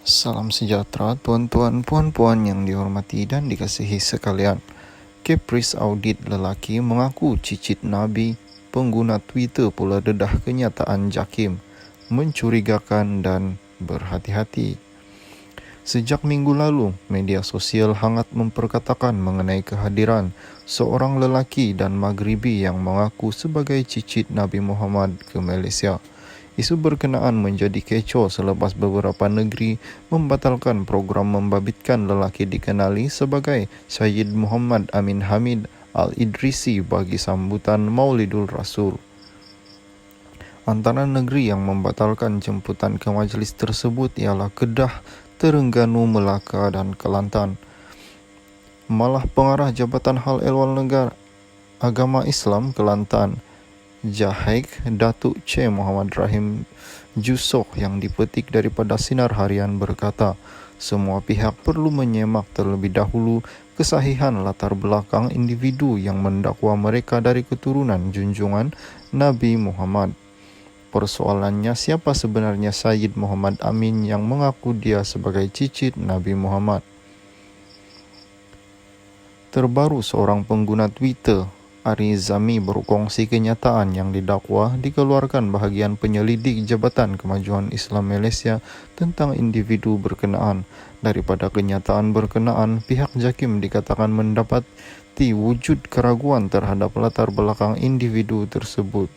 Salam sejahtera tuan-tuan, puan-puan yang dihormati dan dikasihi sekalian. Kepris audit lelaki mengaku cicit Nabi, pengguna Twitter pula dedah kenyataan JAKIM, mencurigakan dan berhati-hati. Sejak minggu lalu, media sosial hangat memperkatakan mengenai kehadiran seorang lelaki dan Maghribi yang mengaku sebagai cicit Nabi Muhammad ke Malaysia. Isu berkenaan menjadi kecoh selepas beberapa negeri membatalkan program membabitkan lelaki dikenali sebagai Syed Muhammad Amin Hamid Al-Idrisi bagi sambutan Maulidul Rasul. Antara negeri yang membatalkan jemputan ke majlis tersebut ialah Kedah, Terengganu, Melaka dan Kelantan. Malah pengarah Jabatan Hal Ehwal Negara Agama Islam Kelantan, Jahaik Datuk C. Muhammad Rahim Jusok yang dipetik daripada Sinar Harian berkata, semua pihak perlu menyemak terlebih dahulu kesahihan latar belakang individu yang mendakwa mereka dari keturunan junjungan Nabi Muhammad. Persoalannya, siapa sebenarnya Syed Muhammad Amin yang mengaku dia sebagai cicit Nabi Muhammad? Terbaru, seorang pengguna Twitter, Ari Zami, berkongsi kenyataan yang didakwa dikeluarkan bahagian penyelidik Jabatan Kemajuan Islam Malaysia tentang individu berkenaan. Daripada kenyataan berkenaan, pihak JAKIM dikatakan mendapati wujud keraguan terhadap latar belakang individu tersebut.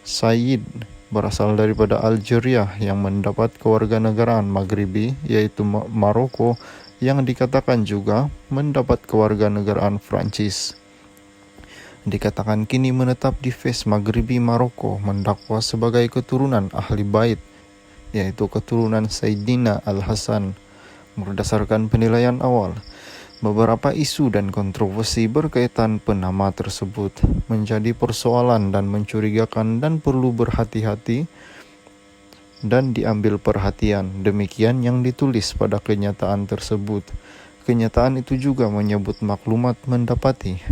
Syed berasal daripada Algeria yang mendapat kewarganegaraan Maghribi iaitu Maroko, yang dikatakan juga mendapat kewarganegaraan Perancis. Dikatakan kini menetap di Fes, Maghribi, Maroko, mendakwa sebagai keturunan Ahli Bait, iaitu keturunan Sayyidina Al-Hasan. Berdasarkan penilaian awal, beberapa isu dan kontroversi berkaitan penama tersebut menjadi persoalan dan mencurigakan dan perlu berhati-hati dan diambil perhatian. Demikian yang ditulis pada kenyataan tersebut. Kenyataan itu juga menyebut maklumat mendapati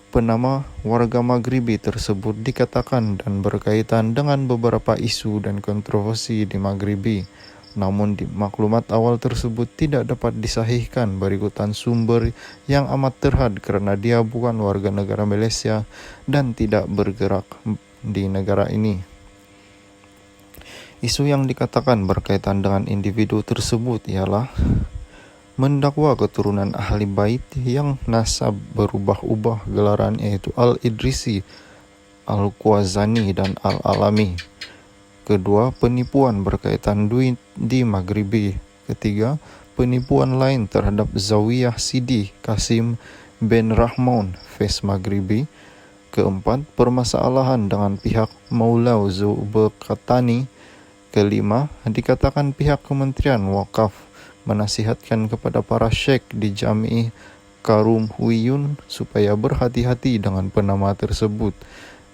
penama warga Maghribi tersebut dikatakan dan berkaitan dengan beberapa isu dan kontroversi di Maghribi. Namun di maklumat awal tersebut tidak dapat disahihkan berikutan sumber yang amat terhad kerana dia bukan warga negara Malaysia dan tidak bergerak di negara ini. Isu yang dikatakan berkaitan dengan individu tersebut ialah mendakwa keturunan Ahli Bait yang nasab berubah-ubah gelaran iaitu Al-Idrisi, Al-Qawazani dan Al-Alami. Kedua, penipuan berkaitan duit di Maghribi. Ketiga, penipuan lain terhadap Zawiyah Sidi Kasim bin Rahman, Fes, Maghribi. Keempat, permasalahan dengan pihak Maulau Zubekatani. Kelima, dikatakan pihak Kementerian Wakaf menasihatkan kepada para syekh di Jami' Karum Huiyun supaya berhati-hati dengan penama tersebut.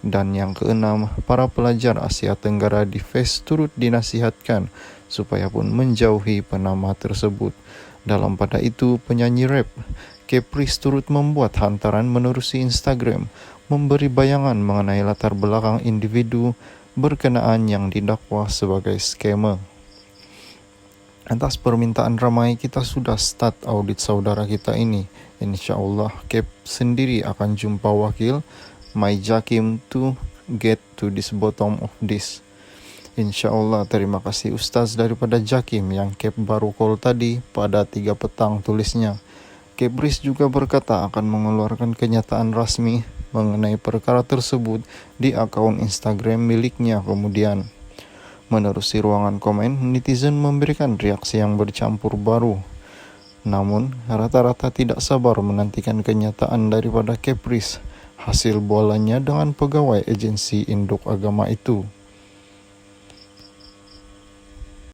Dan yang keenam, para pelajar Asia Tenggara di Fes turut dinasihatkan supaya pun menjauhi penama tersebut. Dalam pada itu, penyanyi rap Kepris turut membuat hantaran menerusi Instagram memberi bayangan mengenai latar belakang individu berkenaan yang didakwa sebagai skamer. Atas permintaan ramai, kita sudah start audit saudara kita ini. InsyaAllah, Kep sendiri akan jumpa wakil My JAKIM to get to this bottom of this. InsyaAllah. Terima kasih Ustaz daripada JAKIM yang Kep baru call tadi pada 3 petang tulisnya. Kepris juga berkata akan mengeluarkan kenyataan rasmi mengenai perkara tersebut di akaun Instagram miliknya kemudian. Menerusi ruangan komen, netizen memberikan reaksi yang bercampur baru. Namun, rata-rata tidak sabar menantikan kenyataan daripada Kepris hasil bualannya dengan pegawai agensi induk agama itu.